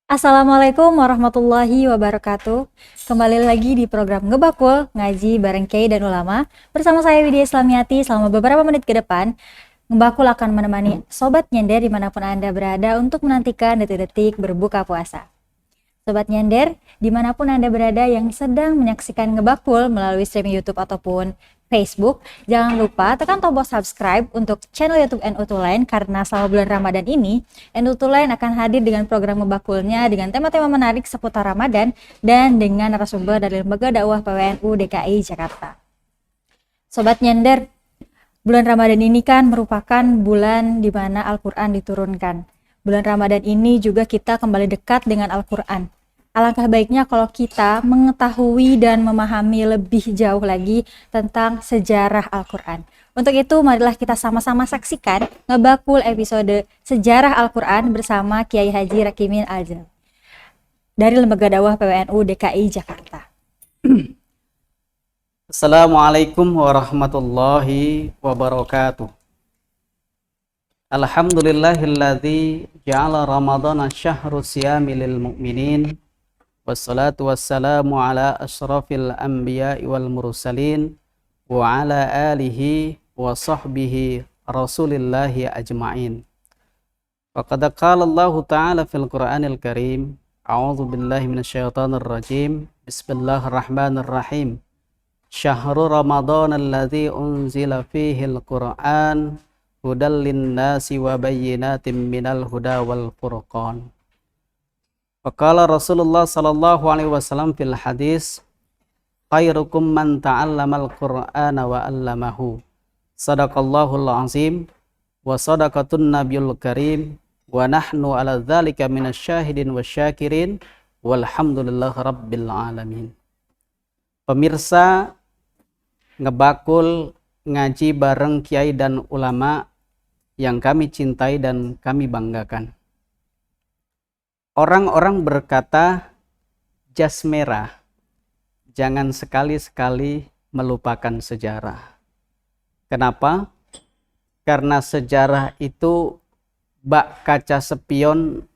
Assalamualaikum warahmatullahi wabarakatuh. Kembali lagi di program Ngebakul, ngaji bareng Kiai dan Ulama. Bersama saya Widya Islamiyati selama beberapa menit ke depan. Ngebakul akan menemani Sobat Nyender dimanapun Anda berada untuk menantikan detik-detik berbuka puasa. Sobat Nyender, dimanapun Anda berada yang sedang menyaksikan Ngebakul melalui streaming YouTube ataupun Facebook, jangan lupa tekan tombol subscribe untuk channel YouTube NU Tulen karena selama bulan Ramadan ini, NU Tulen akan hadir dengan program Ngebakulnya dengan tema-tema menarik seputar Ramadan dan dengan narasumber dari Lembaga Dakwah PWNU DKI Jakarta. Sobat Nyender, bulan Ramadan ini kan merupakan bulan di mana Al-Quran diturunkan. Bulan Ramadan ini juga kita kembali dekat dengan Al-Quran. Alangkah baiknya kalau kita mengetahui dan memahami lebih jauh lagi tentang sejarah Al-Quran. Untuk itu, marilah kita sama-sama saksikan Ngebakul episode Sejarah Al-Quran bersama Kiai Haji Rakimin Al-Jal dari Lembaga Dakwah PWNU DKI Jakarta. Assalamualaikum warahmatullahi wabarakatuh. Alhamdulillahilladzi ja'ala Ramadhana syahru siyami lil mu'minin. Wassalatu wassalamu ala ashrafil anbiya'i wal mursalin wa ala alihi wa sahbihi rasulillahi ajma'in. Faqad qala Allah ta'ala fil Qur'anil Karim, a'udzu billahi minasyaitonir rajim. Bismillahirrahmanirrahim. Syahrul Ramadan alladzi unzila fihi al-Qur'an hudal lin-nasi wa bayyinatin minal huda wal furqan. Faqala Rasulullah sallallahu alaihi wasallam fil hadis, khairukum man ta'allamal Qur'ana wa 'allamahu. Sadaqallahul azim wa sadaqatun nabiyul karim wa nahnu ala dzalika minasyahidin wasyakirin walhamdulillahi rabbil alamin. Pemirsa Ngebakul ngaji bareng kiai dan ulama yang kami cintai dan kami banggakan. Orang-orang berkata, jas merah, jangan sekali-sekali melupakan sejarah. Kenapa? Karena sejarah itu bak kaca spion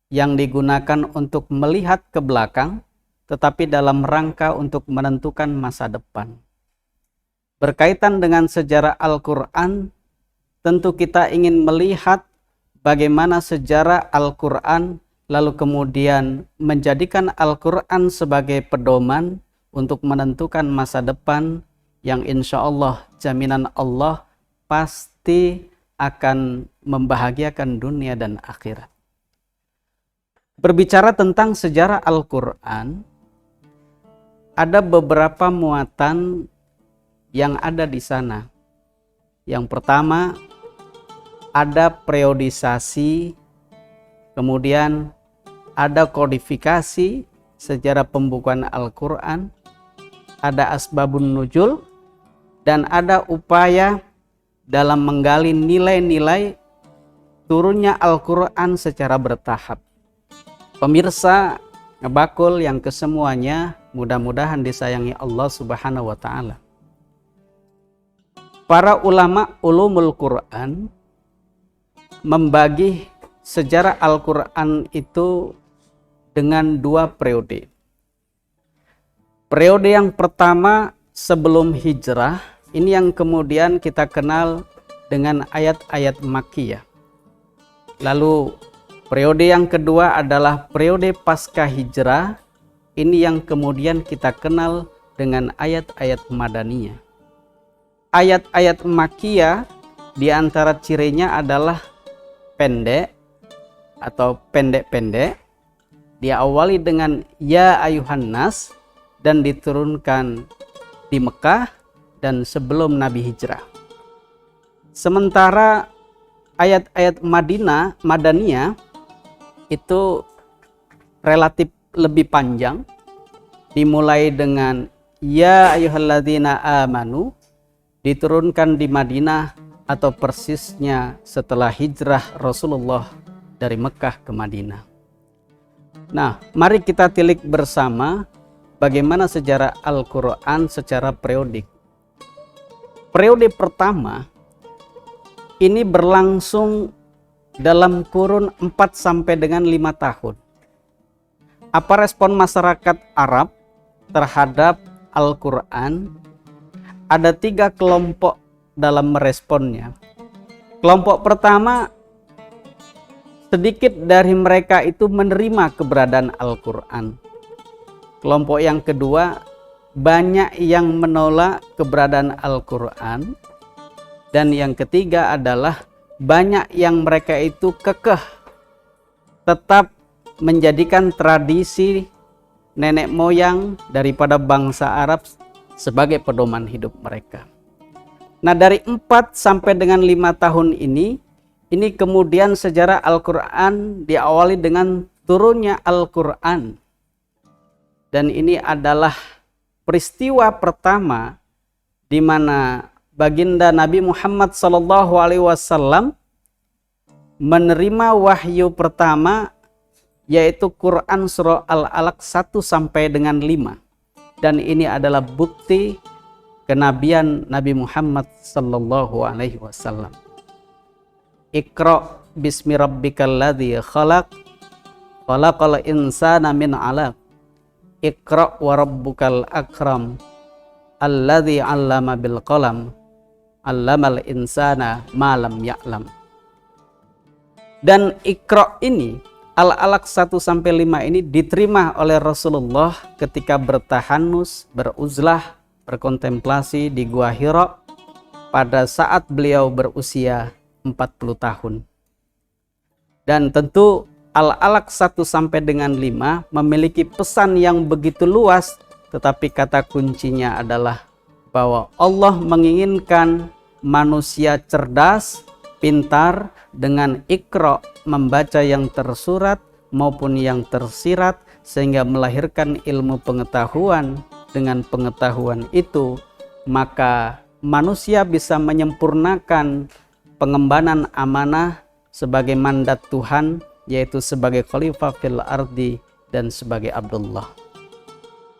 yang digunakan untuk melihat ke belakang, tetapi dalam rangka untuk menentukan masa depan. Berkaitan dengan sejarah Al-Quran, tentu kita ingin melihat bagaimana sejarah Al-Quran lalu kemudian menjadikan Al-Quran sebagai pedoman untuk menentukan masa depan yang insya Allah jaminan Allah pasti akan membahagiakan dunia dan akhirat. Berbicara tentang sejarah Al-Quran, ada beberapa muatan yang ada di sana. Yang pertama, ada periodisasi, kemudian ada kodifikasi sejarah pembukaan Al-Quran, ada asbabun nuzul, dan ada upaya dalam menggali nilai-nilai turunnya Al-Quran secara bertahap. Pemirsa Ngebakul yang kesemuanya, mudah-mudahan disayangi Allah Subhanahu wa Ta'ala. Para ulama ulumul Quran membagi sejarah Al-Quran itu dengan dua periode. Periode yang pertama sebelum hijrah, ini yang kemudian kita kenal dengan ayat-ayat Makkiyah. Lalu periode yang kedua adalah periode pasca hijrah, ini yang kemudian kita kenal dengan ayat-ayat Madaniyah. Ayat-ayat Makkiyah di antara cirinya adalah pendek atau pendek-pendek, diawali dengan ya ayuhan nas dan diturunkan di Mekah dan sebelum Nabi hijrah. Sementara ayat-ayat Madaniyah itu relatif lebih panjang, dimulai dengan ya ayyuhalladzina amanu, diturunkan di Madinah atau persisnya setelah hijrah Rasulullah dari Mekah ke Madinah. Nah, mari kita tilik bersama bagaimana sejarah Al-Quran secara periodik. Periode pertama ini berlangsung dalam kurun 4 sampai dengan 5 tahun. Apa respon masyarakat Arab terhadap Al-Quran? Ada 3 kelompok dalam meresponnya. Kelompok pertama, sedikit dari mereka itu menerima keberadaan Al-Quran. Kelompok yang kedua, banyak yang menolak keberadaan Al-Quran. Dan yang ketiga adalah banyak yang mereka itu kekeh tetap menjadikan tradisi nenek moyang daripada bangsa Arab sebagai pedoman hidup mereka. Nah, dari 4 sampai dengan 5 tahun ini kemudian sejarah Al-Quran diawali dengan turunnya Al-Quran. Dan ini adalah peristiwa pertama di mana baginda Nabi Muhammad SAW menerima wahyu pertama, yaitu Quran surah Al-Alaq 1 sampai dengan 5. Dan ini adalah bukti kenabian Nabi Muhammad SAW. Iqra bismi rabbikal ladzi khalaq, khalaqal insana min 'alaq. Iqra wa rabbukal akram, alladzi 'allama bil qalam, 'allamal insana ma lam ya'lam. Dan Iqra ini, Al-Alaq 1 sampai 5 ini diterima oleh Rasulullah ketika bertahanus, beruzlah, berkontemplasi di Gua Hira pada saat beliau berusia 40 tahun. Dan tentu Al-Alaq 1 sampai dengan 5 memiliki pesan yang begitu luas, tetapi kata kuncinya adalah bahwa Allah menginginkan manusia cerdas, pintar, dengan Iqra, membaca yang tersurat maupun yang tersirat, sehingga melahirkan ilmu pengetahuan. Dengan pengetahuan itu, maka manusia bisa menyempurnakan pengembangan amanah sebagai mandat Tuhan, yaitu sebagai khalifah fil ardi dan sebagai Abdullah.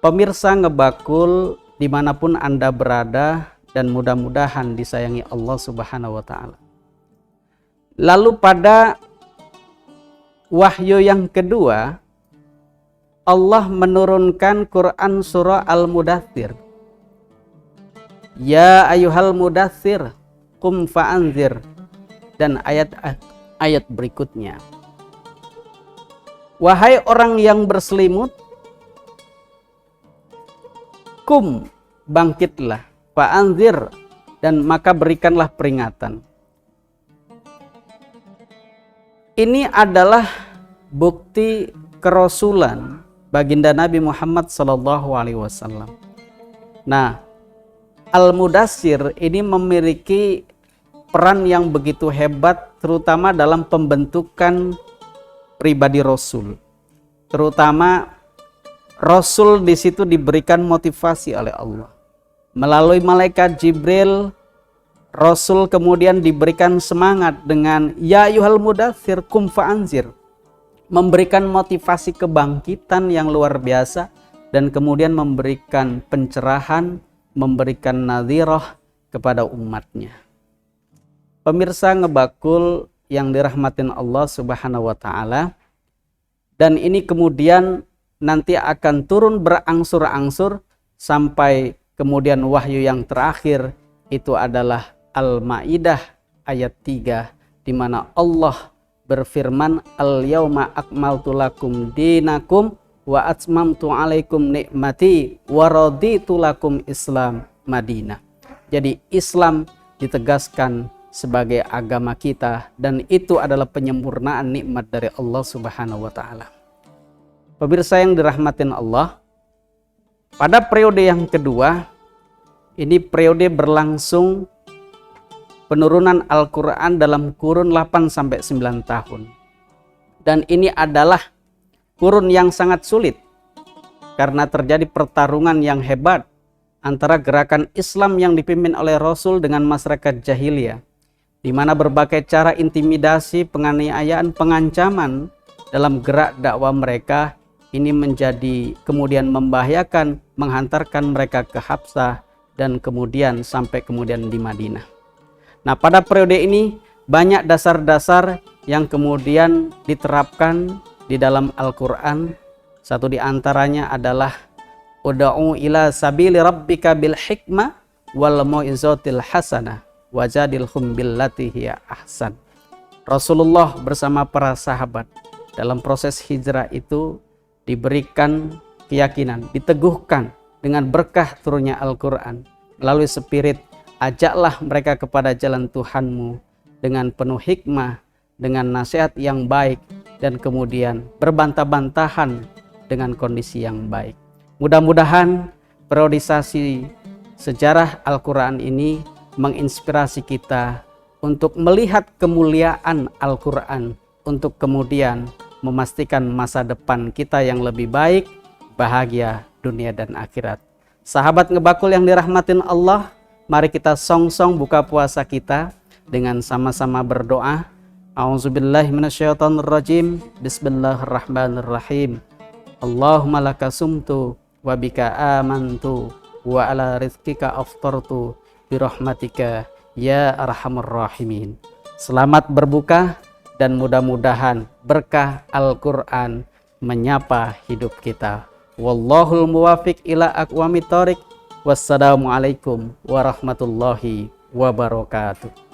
Pemirsa Ngebakul dimanapun Anda berada, dan mudah-mudahan disayangi Allah Subhanahu wa Ta'ala. Lalu pada wahyu yang kedua, Allah menurunkan Quran surah Al-Mudaththir. Ya ayyuhal mudaththir, qum fa'anzir. Dan ayat berikutnya. Wahai orang yang berselimut, kum, bangkitlah, fa'anzir, dan maka berikanlah peringatan. Ini adalah bukti kerasulan baginda Nabi Muhammad SAW. Nah, Al-Mudaththir ini memiliki peran yang begitu hebat, terutama dalam pembentukan pribadi Rasul. Terutama Rasul di situ diberikan motivasi oleh Allah. Melalui malaikat Jibril, Rasul kemudian diberikan semangat dengan ya ayyuhal mudaththir qum fa'anzir, memberikan motivasi kebangkitan yang luar biasa, dan kemudian memberikan pencerahan, memberikan nadhirah kepada umatnya. Pemirsa Ngebakul yang dirahmatin Allah Subhanahu wa Ta'ala, dan ini kemudian nanti akan turun berangsur-angsur sampai kemudian wahyu yang terakhir, itu adalah Al-Maidah ayat 3, di mana Allah berfirman, Al-yauma akmaltu lakum dinakum wa atmamtu alaikum nikmati wa raditu lakum Islam Madinah. Jadi Islam ditegaskan sebagai agama kita, dan itu adalah penyempurnaan nikmat dari Allah Subhanahu wa Ta'ala. Pemirsa yang dirahmatin Allah, pada periode yang kedua, ini periode berlangsung penurunan Al-Quran dalam kurun 8-9 tahun. Dan ini adalah kurun yang sangat sulit, karena terjadi pertarungan yang hebat antara gerakan Islam yang dipimpin oleh Rasul dengan masyarakat jahiliyah, di mana berbagai cara intimidasi, penganiayaan, pengancaman dalam gerak dakwah mereka ini menjadi kemudian membahayakan, menghantarkan mereka ke Habsah dan kemudian sampai kemudian di Madinah. Nah, pada periode ini banyak dasar-dasar yang kemudian diterapkan di dalam Al-Quran, Satu di antaranya adalah ud'u ila sabili rabbika bil hikmah wal mau'izatil hasanah wajadilhum billati hiya ahsan. Rasulullah bersama para sahabat dalam proses hijrah itu diberikan keyakinan, diteguhkan dengan berkah turunnya Al-Quran. Melalui spirit, ajaklah mereka kepada jalan Tuhanmu dengan penuh hikmah, dengan nasihat yang baik, dan kemudian berbantah-bantahan dengan kondisi yang baik. Mudah-mudahan periodisasi sejarah Al-Quran ini menginspirasi kita untuk melihat kemuliaan Al-Quran, untuk kemudian memastikan masa depan kita yang lebih baik, bahagia dunia dan akhirat. Sahabat Ngebakul yang dirahmatin Allah, mari kita song-song buka puasa kita dengan sama-sama berdoa. A'udzubillahi minasyaitonirrajim. Bismillahirrahmanirrahim. Allahumma laka sumtu wa bika amantu wa ala rizkika aftartu birahmatika ya arhamar rahimin. Selamat berbuka dan mudah-mudahan berkah Al-Quran menyapa hidup kita. Wallahul muwafiq ila aqwamit thoriq. Wassalamualaikum warahmatullahi wabarakatuh.